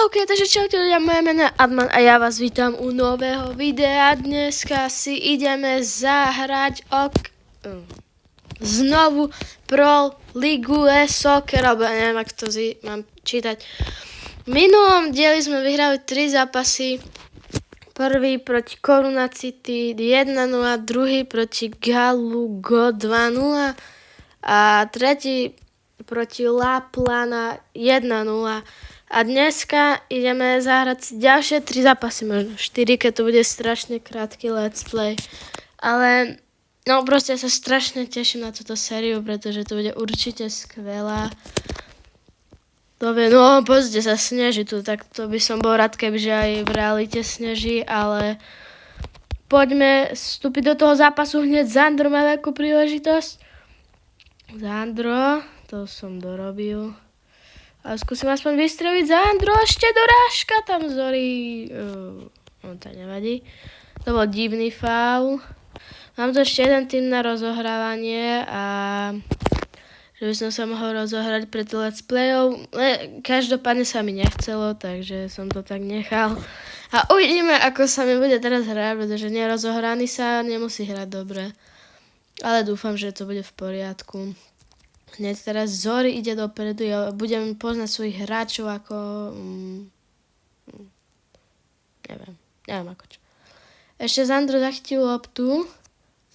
OK, takže čaute ľudia, moje meno je Adman a ja vás vítam u nového videa. Dneska si ideme zahrať znovu Pro Ligu Soccer, alebo ja neviem, ak to mám čítať. V minulom dieli sme vyhrali 3 zápasy. Prvý proti Coruna City 1-0, druhý proti Galugo 2-0 a tretí proti La Plana 1-0. A dneska ideme zahrať si ďalšie 3 zápasy, možno 4, keď to bude strašne krátky let's play. Ale no proste sa strašne teším na túto sériu, pretože to bude určite skvelá. To vie, no pozrite sa, sneží tu, tak to by som bol rád, kebyže aj v realite sneží, ale poďme vstúpiť do toho zápasu hneď. Zandro má veľkú príležitosť. Zandro, to som dorobil. A skúsim aspoň vystreliť za Andro, ešte dorážka, tam Zori, to nevadí. To bol divný faul. Mám tu ešte jeden tým na rozohrávanie a že by som sa mohol rozohrať pre to let's playov. Každopádne sa mi nechcelo, takže som to tak nechal. A uvidíme, ako sa mi bude teraz hrať, pretože nerozohraný sa nemusí hrať dobre. Ale dúfam, že to bude v poriadku. Hneď teraz Zori ide dopredu, ja budem poznať svojich hráčov ako... neviem ako čo. Ešte Zandro zachytil loptu.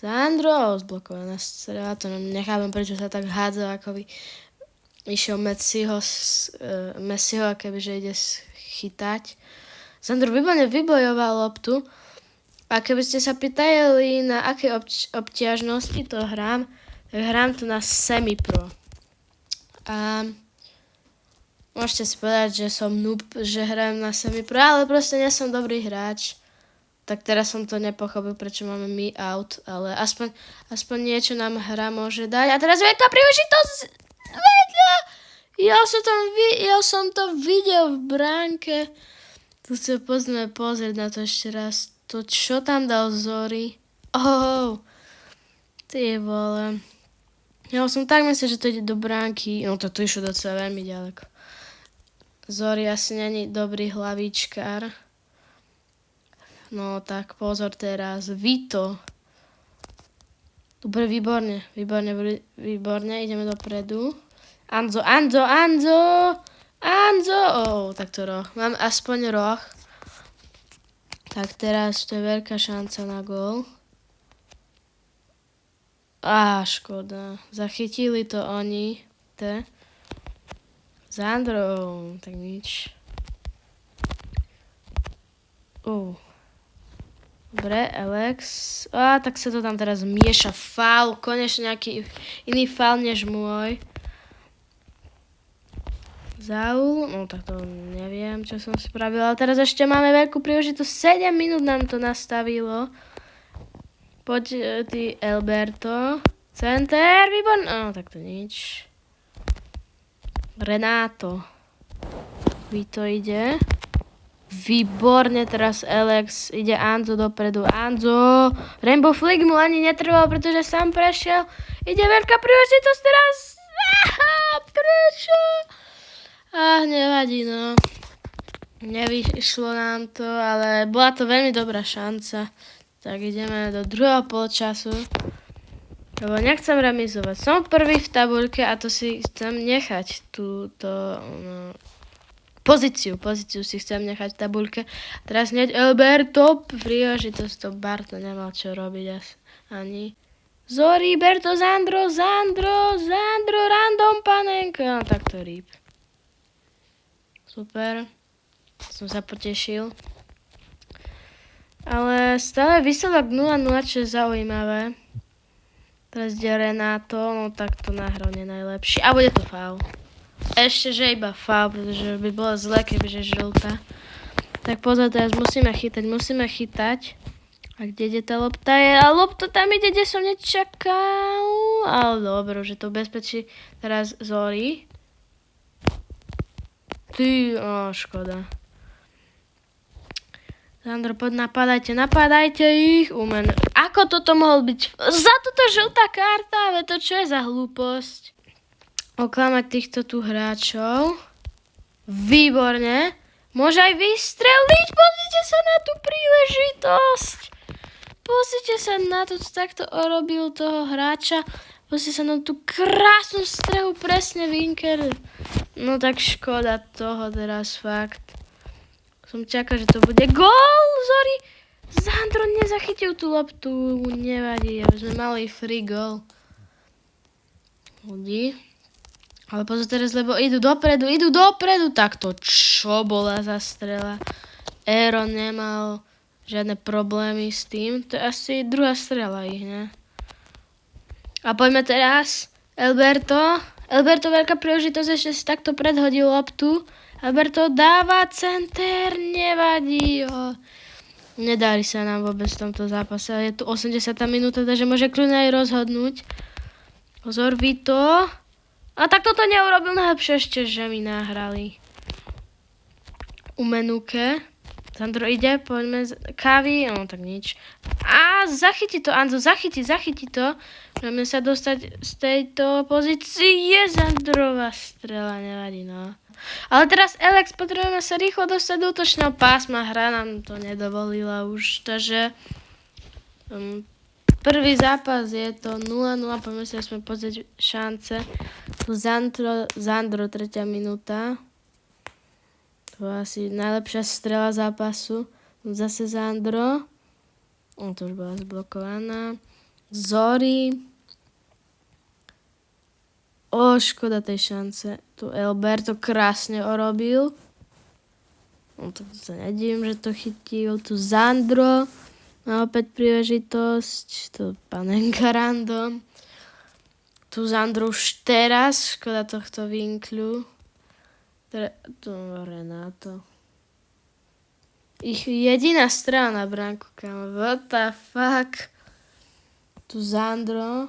Zandro, zblokovaná strela, to nechápem, prečo sa tak hádzal, ako by išiel Messiho, kebyže ide chytať. Zandro výborne vybojoval loptu. A keby ste sa pýtali, na aké obťažnosti to hrám, hrám tu na semi-pro. A môžete si povedať, že som noob, že hrajem na semi-pro, ale proste nie som dobrý hráč. Tak teraz som to nepochopil, prečo máme me out, ale aspoň niečo nám hra môže dať. A teraz veľká príležitosť vedľa! Ja som to videl v bránke. Tu sa poďme pozrieť na to ešte raz. To čo tam dal Zori? Ty vole. Ja som tak myslel, že to ide do bránky. No to išlo docela veľmi ďaleko. Zori asi není dobrý hlavičkár. No tak pozor teraz. Vito. Dobre, výborne. Ideme dopredu. Anzo. Tak to roh. Mám aspoň roh. Tak teraz to je veľká šanca na gól. Škoda. Zachytili to oni. Zandro. Tak nič. Dobre, Alex. Tak sa to tam teraz mieša. Faul. Konečne nejaký iný faul než môj. Zaul. No tak to neviem, čo som spravil. Ale teraz ešte máme veľkú príležitosť. 7 minút nám to nastavilo. Poď ty Alberto. Center, výborné. Tak to nič. Renato. Vito ide. Výborne, teraz Alex. Ide Anzo dopredu. Anzo. Rainbow Flick mu ani netrval, pretože sám prešiel. Ide veľká príležitosť teraz. Prečo? Nevadí, no. Nevyšlo nám to, ale bola to veľmi dobrá šanca. Tak ideme do druhého polčasu. Lebo nechcem remizovať. Som prvý v tabuľke a to si chcem nechať. Pozíciu si chcem nechať v tabuľke. Teraz hneď Alberto. Príležitosť to Barto nemal čo robiť ani. Zori, Berto, Zandro. Random panenka. Tak to rýb. Super. Som sa potešil. Ale stále výsledok 0-0, čo je zaujímavé. Teraz ide Renato, no tak to nahral nenajlepšie. A bude to faul. Ešte, že iba faul, pretože by bolo zle, kebyže žltá. Tak pozor, teraz musíme chytať. A kde ide tá lopta? A lopta tam ide, kde som nečakal. Ale dobro, že to bezpečí teraz Zori. Škoda. Zandro, poď napadajte ich. Ako toto mohol byť? Za toto žltá karta, ale to čo je za hlúposť? Oklamať týchto tu hráčov. Výborne. Môže aj vystreliť. Pozrite sa na tú príležitosť. Pozrite sa na to, takto urobil toho hráča. Pozrite sa na tú krásnu strehu, presne Winker. No tak škoda toho teraz fakt. Som čakal, že to bude gól, Zori. Zandro nezachytil tú loptu, nevadí, aby sme mali free goal. Hodí. Ale pozor teraz, lebo idú dopredu, tak to čo bola za strela? Aaron nemal žiadne problémy s tým, to je asi druhá strela ich, ne? A poďme teraz, Alberto, veľká príležitosť, ešte si takto predhodil loptu. Alberto dáva center, nevadí ho. Nedarí sa nám vôbec v tomto zápase, je tu 80. minúta, takže môže kľudne aj rozhodnúť. Pozor, Vito. A tak toto neurobil najlepšie ešte, že mi nahrali. Umenuke. Sandro ide, poďme Kávy, no tak nič. A zachytí to, Anzo, zachytí to. Môžeme sa dostať z tejto pozície. Sandrová strela, nevadí, no. Ale teraz Alex, potrebujeme sa rýchlo dostať do útočného pásma. Hra nám to nedovolila už, takže prvý zápas je to 0-0, poďme sa sme pozrieť šance. Zandro, 3. minúta. To je asi najlepšia strela zápasu. Zase Zandro. To už bola zblokovaná. Zori. Škoda tej šance. Tu Alberto krásne urobil. Tak sa nedivím, že to chytil. Tu Zandro. Má opäť príležitosť. Tu Panenka random. Tu Zandro už teraz. Škoda tohto vinkľu. Tu Renato. Ich jediná strana na bránku, kámo. What the fuck? Tu Zandro.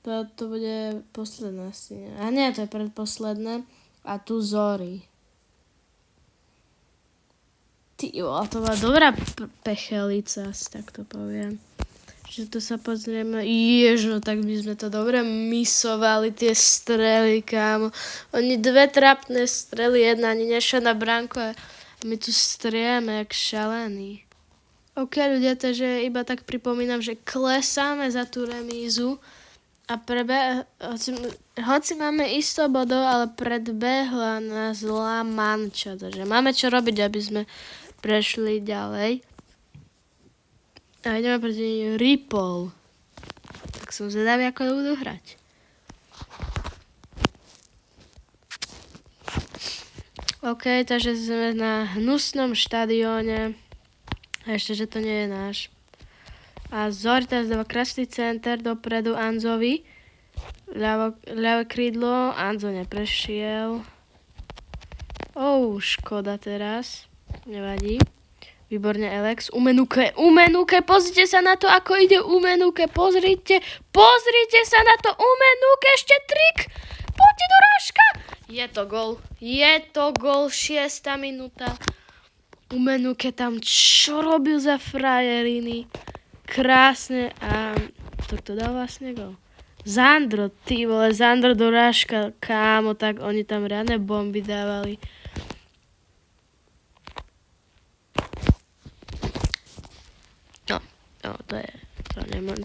To bude posledná si. A nie, to je predposledné. A tu Zori. To bola dobrá pechelica, asi tak to poviem. Že to sa pozrieme. No tak by sme to dobre misovali, tie strely, kámo. Oni dve trapné strely, jedna ani nešla na bránku a my tu strieme jak šalení. OK, ľudia, takže iba tak pripomínam, že klesáme za tú remízu a hoci máme isto bodov, ale predbehla nás zlá manča, takže máme čo robiť, aby sme prešli ďalej. A ideme proti Ripoll. Tak som zvedavý, ako budú hrať. OK, takže sme na hnusnom štadióne. A ešte, že to nie je náš. A Zori teraz dáva krásny center dopredu Anzovi. Ľavé krídlo. Anzo neprešiel. Škoda teraz. Nevadí. Výborne Alex. Umenuke. Pozrite sa na to, ako ide Umenuke. Pozrite sa na to. Umenuke. Ešte trik. Poďte do rážka. Je to gol. 6. minúta. Umenuke tam čo robil za frajeriny. Krásne. A to dal vlastne gol. Zandro, Zandro do rážka. Kámo, tak oni tam riadne bomby dávali.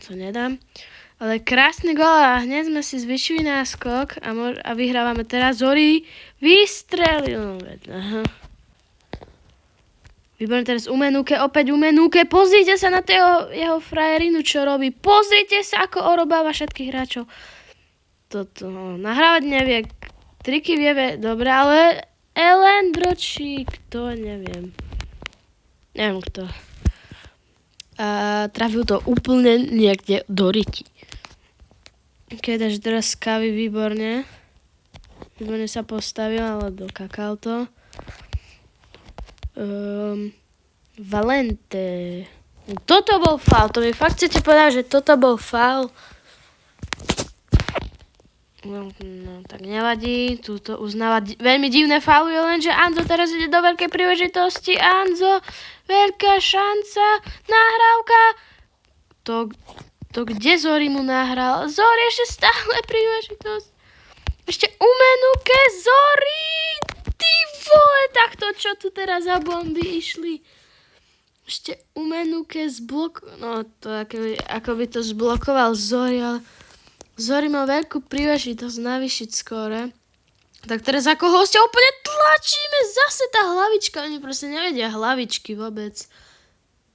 To nedám. Ale krásny gól a hneď sme si zvyšili náskok a vyhrávame teraz. Zori vystrelil. Výborne teraz Umenuke, opäť Umenuke. Pozrite sa na jeho frajerinu, čo robí. Pozrite sa, ako orobáva všetkých hráčov. Nahrávať nevie. Triky vie, dobre, ale Ellen Dročík, to neviem. Neviem kto. A trafil to úplne niekde do ryti. OK, takže teraz Kávy výborne. Výborne sa postavil, ale dokakal to. Valente. Toto bol faul. To mi fakt chcete povedať, že toto bol faul? No, tak nevadí. Tuto uznáva veľmi divné fauly, lenže Anzo teraz ide do veľkej príležitosti. Anzo, veľká šanca. Nahrávka. To kde Zori mu nahral? Zori ešte stále príležitosť. Ešte Umenuke. Zori. Ty vole, tak to čo tu teraz za bomby išli? Ešte Umenuke no to ako by to zblokoval Zori, ale Zori mal veľkú príležitosť navýšiť skóre. Tak teraz ako hostia úplne tlačíme, zase tá hlavička, oni proste nevedia hlavičky vôbec.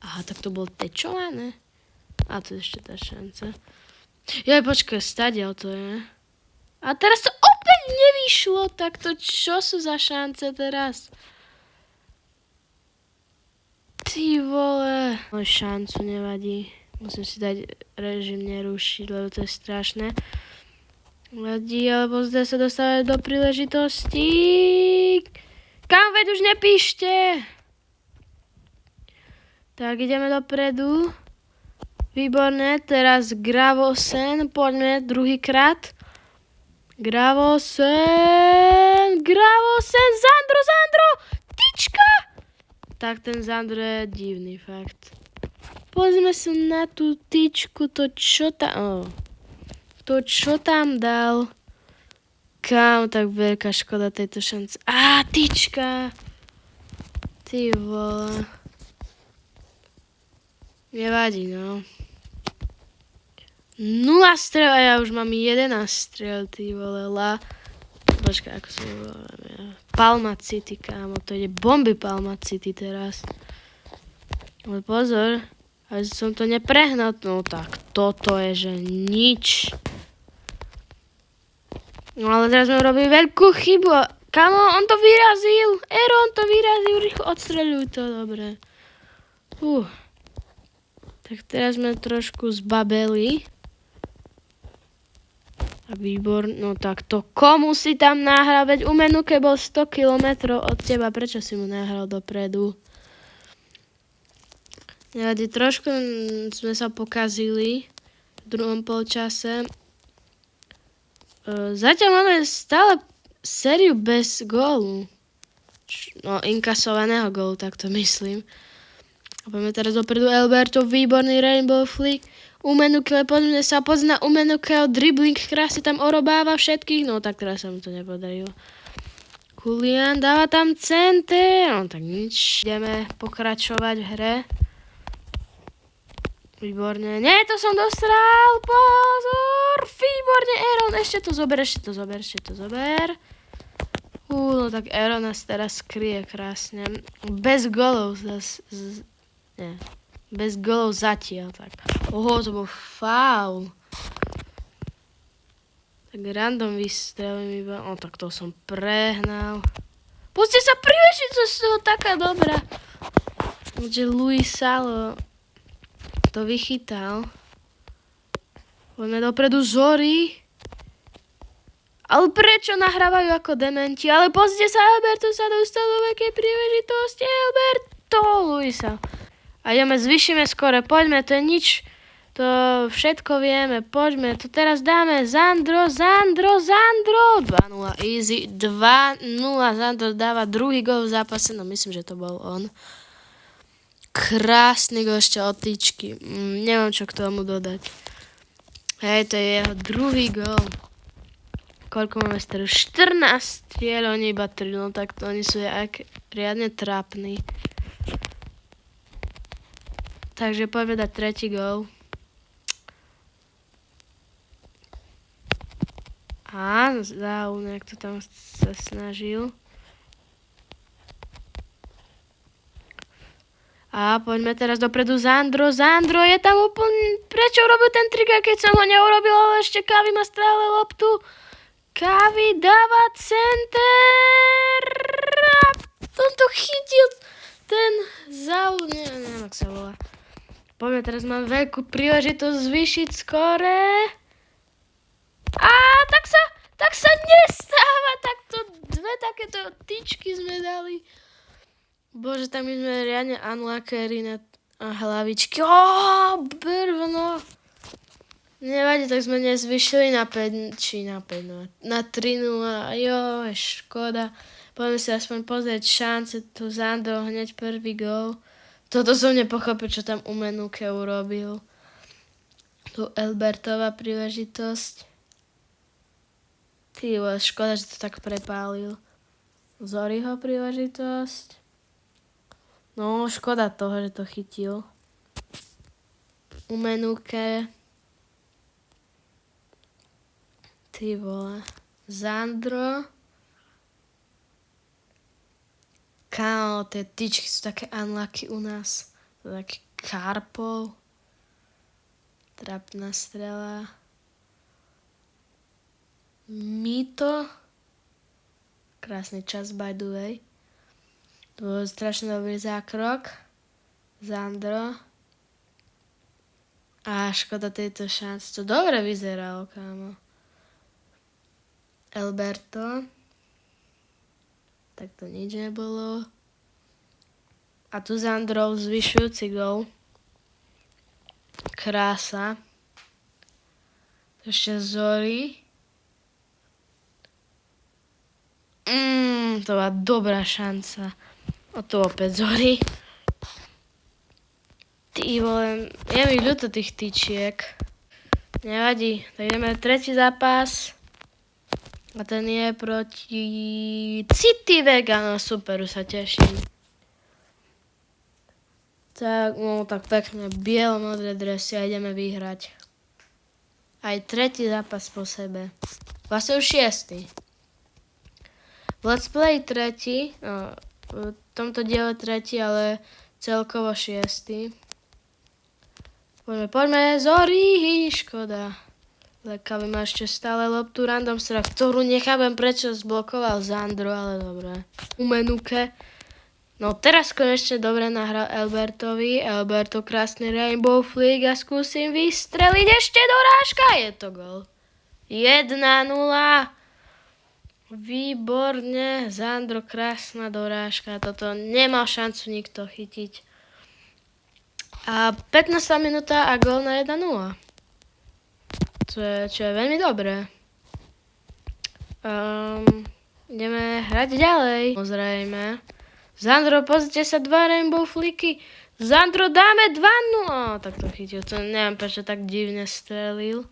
Aha, tak to bolo tečované. A to je ešte tá šanca. Joj, počkaj, stadiaľ to je. A teraz to opäť nevyšlo, tak to čo sú za šance teraz? Ty vole. Môj šancu nevadí. Musím si dať režim nerušiť, lebo to je strašné. Vadí, alebo zde sa dostávať do príležitosti. Kam veď už nepíšte? Tak, ideme dopredu. Výborné, teraz Gravosen, poďme druhýkrát. Gravosen, Zandro, tyčka! Tak ten Zandro je divný, fakt. Pozrime sa na tú tyčku, to čo tam dal. Kam, tak veľká škoda tejto šance. Á, tyčka! Ty vole. Nevadí, no. 0 strel a ja už mám 11 strel, ty vole, Počkaj, ako sa volám ja. Palma City, kámo, to ide bomby Palma City teraz. Ale pozor, aby som to neprehnal, no tak toto je, že nič. No ale teraz sme urobili veľkú chybu a kámo, on to vyrazil, rýchlo odstreľuj to, dobre. Tak teraz sme trošku zbabeli. A výborné, no tak to komu si tam nahral, veď Umenuke bol 100 km od teba, prečo si mu nahral dopredu? Nevadí, trošku sme sa pokazili v druhom polčase. Zatiaľ máme stále sériu bez gólu. No, inkasovaného gólu, tak to myslím. A poďme teraz dopredu Alberto, výborný Rainbow Flick. Umenuke, poďme sa pozrieť na Umenukeho dribbling, krásne tam orobáva všetkých. No tak teraz sa mu to nepodarilo. Julian dáva tam center. No tak nič. Ideme pokračovať v hre. Výborne. Nie, to som dostral. Pozor. Výborne, Aaron. Ešte to zober. No tak Aaron nás teraz skrie krásne. Bez golov nie. Bez golov zatiaľ, tak. Oho, to bol faul. Tak random vystrelím iba. O, tak to som prehnal. Puste sa príležitosť z toho taká dobrá. Takže Luis Salo to vychytal. Poďme dopredu Zori. Ale prečo nahrávajú ako dementi? Ale pozrite sa, Alberto sa dostal do veľkej príležitosti. Alberto, Luisa. A ideme, zvyšíme skore, poďme, to je nič, to všetko vieme, poďme, to teraz dáme, Zandro, 2-0, easy, 2-0, Zandro dáva druhý gól v zápase, no myslím, že to bol on. Krásny gól ešte od tyčky, nemám čo k tomu dodať. Hej, to je jeho druhý gól. Koľko máme strelu? 14 striel, oni iba 3, no tak to oni sú riadne trápni. Takže poďme dať tretí gól. A nejak to tam sa snažil. A poďme teraz dopredu Zandro je tam úplne... Prečo urobil ten trik, keď som ho neurobil, ale ešte Kavi má stále loptu. Kavi dáva center. On to chytil. Ten neviem, ak sa volá. Poďme, teraz mám veľkú príležitosť zvýšiť skóre. A tak sa nestáva. Takto dve takéto tyčky sme dali. Bože, tam my sme riadne unlucky na hlavičky. Brvno. Nevadí, tak sme nezvyšili na 5, na 3-0. Jo, škoda. Poďme si aspoň pozrieť šance. Tu Zandro hneď prvý gól. Toto som nepochopil, čo tam Umenuke urobil. Tu Albertová príležitosť. Ty, škoda, že to tak prepálil. Zoriho príležitosť. No, škoda toho, že to chytil. Umenuke. Ty vole. Zandro. Kámo, tie tyčky sú také unlucky u nás. To taký Karpov. Trapná strela. Mito. Krásny čas, by the way. To bol strašne dobrý zákrok. Zandro. A škoda tejto šance. To dobre vyzeralo, kámo. Alberto. Tak to nič nebolo. A tu Zandrov zvyšujúci gól. Krása. Ešte Zori. To bola dobrá šanca. A tu opäť Zori. Ty vole, je mi ľúto tých tyčiek. Nevadí, tak ideme tretí zápas. A ten je proti City Vega. No super, už sa teším. Tak, no tak pekné, bielo-modré dresy a ideme vyhrať. Aj tretí zápas po sebe. Vlastne už 6. Let's play tretí. No, v tomto diele tretí, ale celkovo 6. Poďme, Zori, škoda. Lekavý má ešte stále loptu random strach, ktorú nechápem, prečo zblokoval Zandro, ale dobré. Umenuke. No teraz konečne dobre nahral Albertovi. Alberto krásny rainbow flick a skúsim vystreliť ešte dorážka. Je to gol. 1-0. Výborne. Zandro, krásna dorážka. Toto nemal šancu nikto chytiť. A 15. minúta a gol na 1-0. Čo je veľmi dobré. Ideme hrať ďalej. Samozrejme. Zandro, pozrite sa, 2 rainbow flicky. Zandro, dáme 2-0. Tak to chytil. To neviem, prečo tak divne strelil.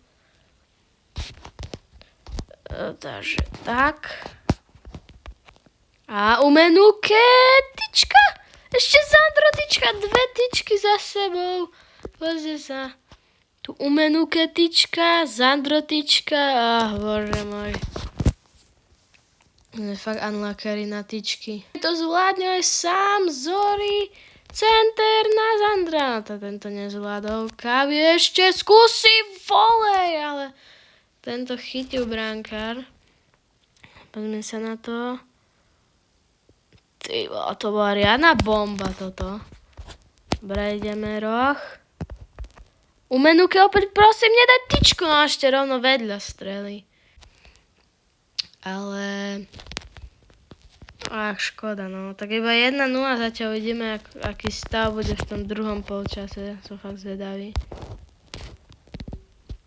Takže tak. A umenuke tyčka. Ešte Zandro tyčka. 2 tyčky za sebou. Pozrite sa. Tu umenuke tyčka, Zandro tyčka, bože môj. Je fakt unlucky na tyčky. To zvládne aj sám, Zori, center na Zandra. No to tento nezvládol. Kavi ešte skúsi volej, ale tento chytil brankár. Pozme sa na to. Ty, to bola riadna bomba toto. Dobre, ideme roh. Umenuke opäť prosím, nedať tyčku, no ešte rovno vedľa strely. Ale... škoda, no. Tak iba 1-0, zatiaľ uvidíme, aký stav bude v tom druhom polčase. Som fakt zvedavý.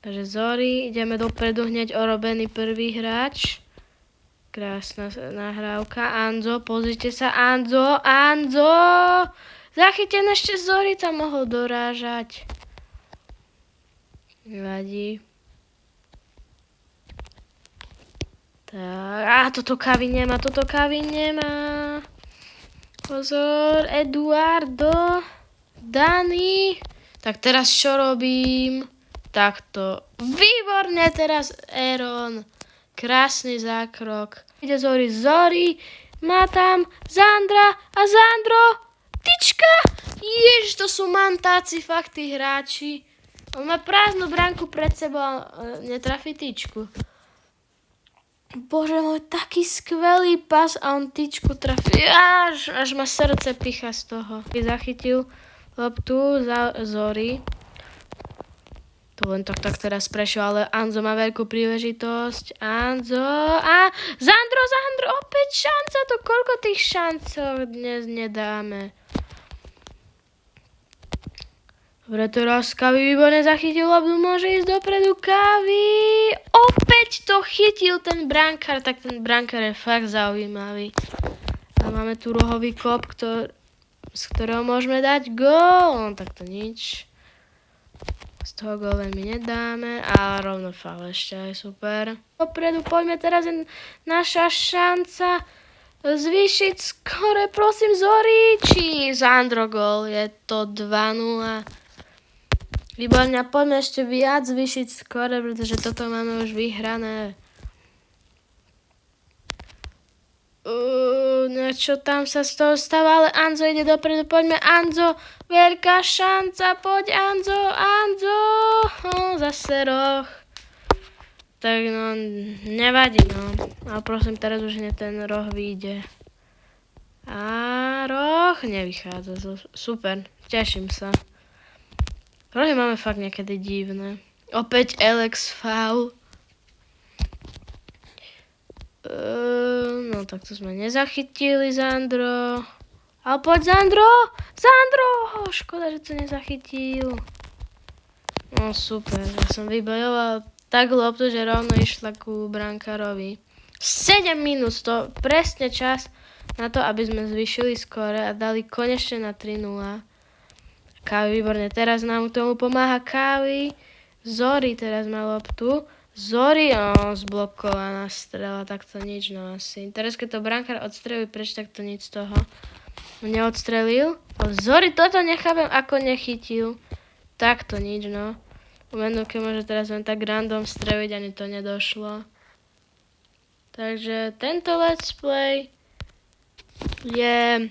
Takže Zori, ideme dopredu hneď orobený prvý hráč. Krásna nahrávka. Anzo, pozrite sa, Anzo! Zachytené ešte Zori tam mohol dorážať. Nevadí. Tak, toto Kavi nemá. Pozor, Eduardo, Dani. Tak teraz čo robím? Takto. Výborne teraz Aaron. Krásny zákrok. Ide Zori. Má tam Zandra a Zandro. Tyčka. Ježiš, to sú mantáci, fakt tí hráči. On má prázdnu bránku pred sebou a netrafí tyčku. Bože môj, taký skvelý pas a on tyčku trafí. Až ma srdce picha z toho. Zachytil loptu za Zori. To len tak teraz prešiel, ale Anzo má veľkú príležitosť. Anzo a Zandro, opäť šanca. To koľko tých šancov dnes nedáme? Dobre, teraz Kavi výborne zachytil loptu, môže ísť dopredu Kavi. Opäť to chytil ten brankár, tak ten brankár je fakt zaujímavý. A máme tu rohový kop, z ktorého môžeme dať gól. No tak to nič. Z toho gól veľmi nedáme a rovno faul ešte aj super. Dopredu, poďme teraz, je naša šanca. zvýšiť skore, prosím, Zori, či Zandro gól, je to 2-0. Výborne, poďme ešte viac zvýšiť skore, pretože toto máme už vyhrané. Niečo tam sa z toho stáva, ale Anzo ide dopredu, poďme Anzo, veľká šanca, poď Anzo, zase roh. Tak no, nevadí no, ale prosím, teraz už ten roh vyjde. A roh nevychádza, super, teším sa. Rohy máme fakt niekedy divné. Opäť Alex foul. No tak to sme nezachytili, Zandro. Ale poď, Zandro! Škoda, že to nezachytil. No super, ja som vybojoval tak loptu, že rovno išla ku brankárovi. 7 minút, to presne čas na to, aby sme zvýšili skóre a dali konečne na 3-0. Kávi, výborne, teraz nám k tomu pomáha Kávi. Zori teraz má loptu. Zori, zblokovaná strela, tak to nič, no asi. Teraz keď to brankár odstrelí preč, tak to nič z toho neodstrelil. Ale Zori, toto nechápem, ako nechytil. Tak to nič, no. U Menuke môže teraz len tak random streliť, ani to nedošlo. Takže tento let's play je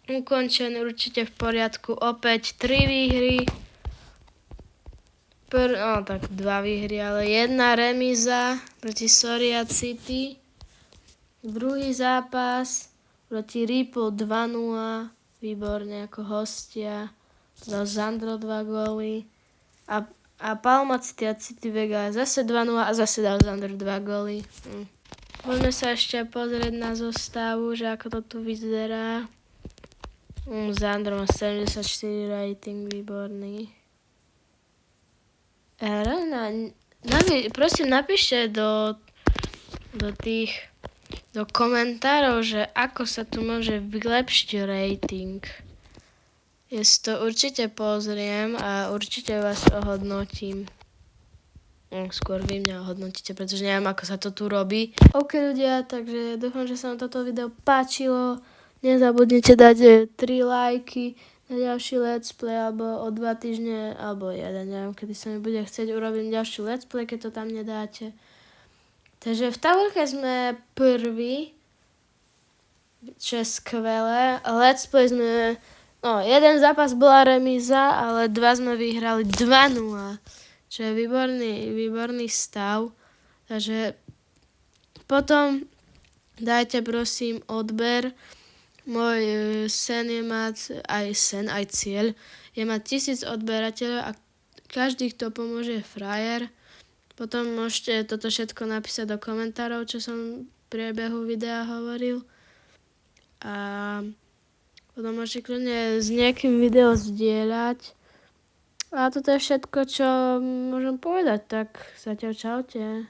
ukončený, určite v poriadku. Opäť 3 výhry. Tak 2 výhry, ale 1 remíza proti Soria City. Druhý zápas proti Ripple 2-0. Výborne ako hostia. Dal Zandro 2 góly. A Palma City a City Vega zase 2-0 a zase dal Zandro 2 góly. Poďme sa ešte pozrieť na zostavu, že ako to tu vyzerá. Zandro má 74 rating, výborný. Prosím, napíšte do komentárov, že ako sa tu môže vylepšiť rating. Ja si to určite pozriem a určite vás ohodnotím. Skôr vy mňa ohodnotíte, pretože neviem, ako sa to tu robí. OK ľudia, takže dúfam, že sa vám toto video páčilo. Nezabudnite dať 3 lajky na ďalší let's play, alebo o 2 týždne, alebo jeden, neviem, kedy sa mi bude chcieť urobiť ďalší let's play, keď to tam nedáte. Takže v tabulke sme prví, čo je skvelé. Let's play sme, jeden zápas bola remíza, ale 2 sme vyhrali 2-0, čo je výborný stav. Takže potom dajte prosím odber. Môj sen je mať, aj cieľ, je mať 1000 odberateľov a každý, kto pomôže, je frajer. Potom môžete toto všetko napísať do komentárov, čo som v priebehu videa hovoril. A potom môžete kľudne s niekým video zdieľať. A toto je všetko, čo môžem povedať, tak zatiaľ čaute.